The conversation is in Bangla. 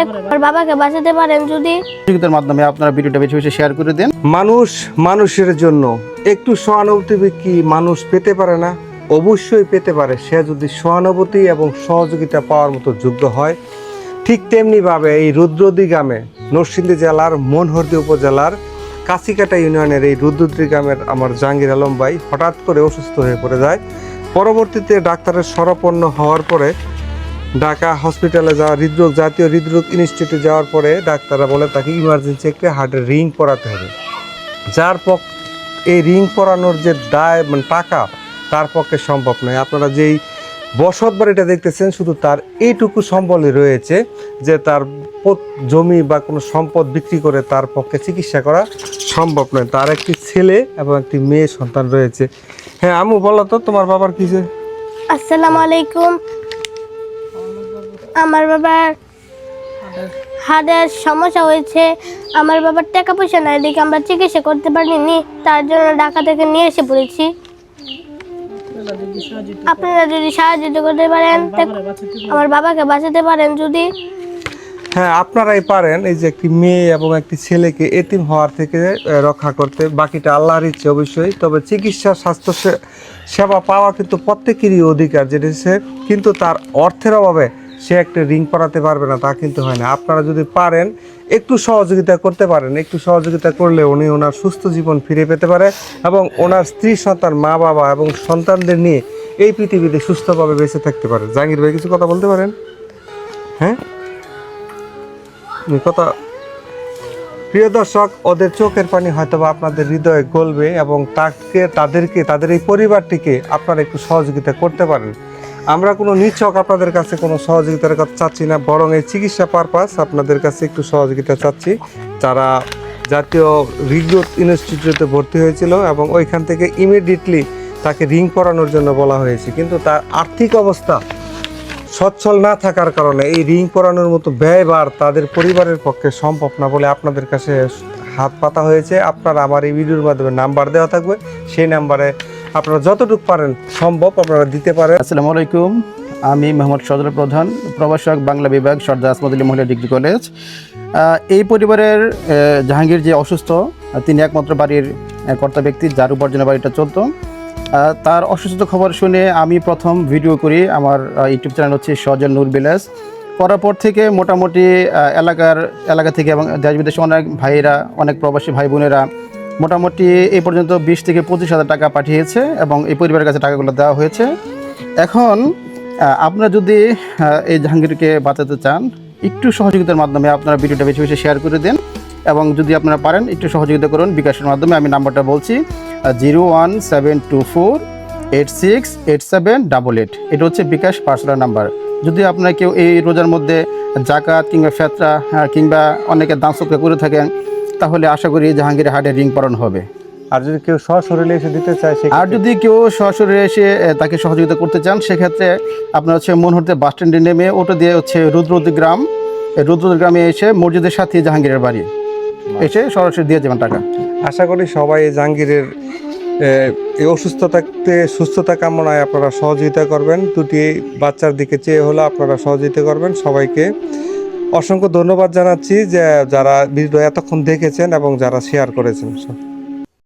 আমার বাবাকে বাঁচাতে পারেন যদি। সহযোগিতার মাধ্যমে আপনারা ভিডিওটা বেশি বেশি শেয়ার করে দেন। মানুষ মানুষের জন্য একটু সহানুভূতি কি মানুষ পেতে পারে না? অবশ্যই পেতে পারে, সে যদি সহানুভূতি এবং সহযোগিতা পাওয়ার মতো যোগ্য হয়। ঠিক তেমনিভাবে এই রুদ্রদী গ্রামে, নরসিংদী জেলার মনহরদী উপজেলার কাছিকাটা ইউনিয়নের এই রুদ্রদী গ্রামের আমার জাহাঙ্গীর আলম ভাই হঠাৎ করে অসুস্থ হয়ে পড়ে যায়। পরবর্তীতে ডাক্তারের শরণাপন্ন হওয়ার পরে ঢাকা হসপিটালে যাওয়া জাতীয় হৃদরোগ ইনস্টিটিউটে যাওয়ার পরে ডাক্তাররা বলে তাকে ইমার্জেন্সি একটা হার্টের রিং পরাতে হবে, যার এই রিং পরানোর যে দায় মানে টাকা তার পক্ষে সম্ভব নয়। আপনারা যেই বসত বাড়িটা দেখতেছেন শুধু তার এইটুকু সম্বলই রয়েছে যে তার জমি বা কোনো সম্পদ বিক্রি করে তার পক্ষে চিকিৎসা করা সম্ভব নয়। তার একটি ছেলে এবং একটি মেয়ে সন্তান রয়েছে। হ্যাঁ আম্মু বলো তো তোমার বাবার কি? আসসালামু আলাইকুম। আমার বাবার হার্টের সমস্যা হয়েছে। আমার বাবার টাকা পয়সা নাই দেখে আমরা চিকিৎসা করতে পারিনি, তার জন্য ঢাকা থেকে নিয়ে এসে পড়েছি। আপনারা যদি সাহায্য করতে পারেন, আমার বাবাকে বাঁচাতে পারেন যদি। হ্যাঁ আপনারাই পারেন এই যে একটি মেয়ে এবং একটি ছেলেকে এতিম হওয়ার থেকে রক্ষা করতে। বাকিটা আল্লাহর ইচ্ছে অবশ্যই। তবে চিকিৎসা স্বাস্থ্য সেবা পাওয়া কিন্তু প্রত্যেকেরই অধিকার, যেটা সে কিন্তু তার অর্থের অভাবে সে একটা রিং পরাতে পারবে না তা কিন্তু হয় না। আপনারা যদি পারেন একটু সহযোগিতা করতে পারেন, একটু সহযোগিতা করলে উনি ওনার সুস্থ জীবন ফিরে পেতে পারে এবং ওনার স্ত্রী সন্তান মা বাবা এবং সন্তানদের নিয়ে এই পৃথিবীতে সুস্থভাবে বেঁচে থাকতে পারে। জাহাঙ্গীর ভাই কিছু কথা বলতে পারেন? হ্যাঁ কথা। প্রিয় দর্শক, ওদের চোখের পানি হয়তোবা আপনাদের হৃদয়ে গলবে এবং তাদের এই পরিবারটিকে আপনারা একটু সহযোগিতা করতে পারেন। আমরা কোনো নিছক আপনাদের কাছে কোনো সহযোগিতার কথা চাচ্ছি না, বরং এই চিকিৎসা পারপাস আপনাদের কাছে একটু সহযোগিতা চাচ্ছি। যারা জাতীয় হৃদরোগ ইনস্টিটিউটে ভর্তি হয়েছিল এবং ওইখান থেকে ইমিডিয়েটলি তাকে রিং পরানোর জন্য বলা হয়েছে, কিন্তু তার আর্থিক অবস্থা সচ্ছল না থাকার কারণে এই রিং পরানোর মতো ব্যয়ভার তাদের পরিবারের পক্ষে সম্ভব না বলে আপনাদের কাছে হাত পাতা হয়েছে। আপনারা আমার এই ভিডিওর মাধ্যমে নাম্বার দেওয়া থাকবে, সেই নাম্বারে আপনারা যতটুকু পারেন সম্ভব আপনারা দিতে পারেন। আসসালামু আলাইকুম, আমি মোহাম্মদ সজল প্রধান, প্রভাষক, বাংলা বিভাগ, সরদার আসমত আলী মহিলা ডিগ্রি কলেজ। এই পরিবারের জাহাঙ্গীর যে অসুস্থ, তিনি একমাত্র বাড়ির কর্তা ব্যক্তি যার উপার্জনের বাড়িটা চলতো। তার অসুস্থ খবর শুনে আমি প্রথম ভিডিও করি। আমার ইউটিউব চ্যানেল হচ্ছে সজল নূর বিলাস। করার পর থেকে মোটামুটি এলাকা থেকে এবং দেশ বিদেশে অনেক ভাইয়েরা, অনেক প্রবাসী ভাই বোনেরা মোটামুটি এই পর্যন্ত 20 থেকে 25,000 টাকা পাঠিয়েছে এবং এই পরিবারের কাছে টাকাগুলো দেওয়া হয়েছে। এখন আপনারা যদি এই জাহাঙ্গীরকে বাঁচাতে চান, একটু সহযোগিতার মাধ্যমে আপনারা ভিডিওটা বেশি বেশি শেয়ার করে দেন এবং যদি আপনারা পারেন একটু সহযোগিতা করুন বিকাশের মাধ্যমে। আমি নাম্বারটা বলছি 01724868788। এটা হচ্ছে বিকাশ পার্সোনাল নাম্বার। যদি আপনারা কেউ এই রোজার মধ্যে জাকাত কিংবা ফেতরা কিংবা অনেকে দান সদকা করে থাকেন, তাহলে আশা করি জাহাঙ্গীর হার্টের রিং পরানো হবে। আর যদি কেউ সশরীরে এসে দিতে চায়, আর যদি কেউ সরাসরি এসে তাকে সহযোগিতা করতে চান, সেক্ষেত্রে আপনার হচ্ছে মনহরদী বাস স্ট্যান্ডে নেমে অটো দিয়ে হচ্ছে রুদ্রদী গ্রাম, এই রুদ্রদী গ্রামে এসে মসজিদের সাথে জাহাঙ্গীরের বাড়ি এসে সরাসরি দিয়ে যাবেন টাকা। আশা করি সবাই জাহাঙ্গীরের এই অসুস্থতাতে সুস্থতা কামনায় আপনারা সহযোগিতা করবেন। দুটি বাচ্চার দিকে চেয়ে হলে আপনারা সহযোগিতা করবেন। সবাইকে অসংখ্য ধন্যবাদ জানাচ্ছি যে যারা ভিডিও এতক্ষণ দেখেছেন এবং যারা শেয়ার করেছেন।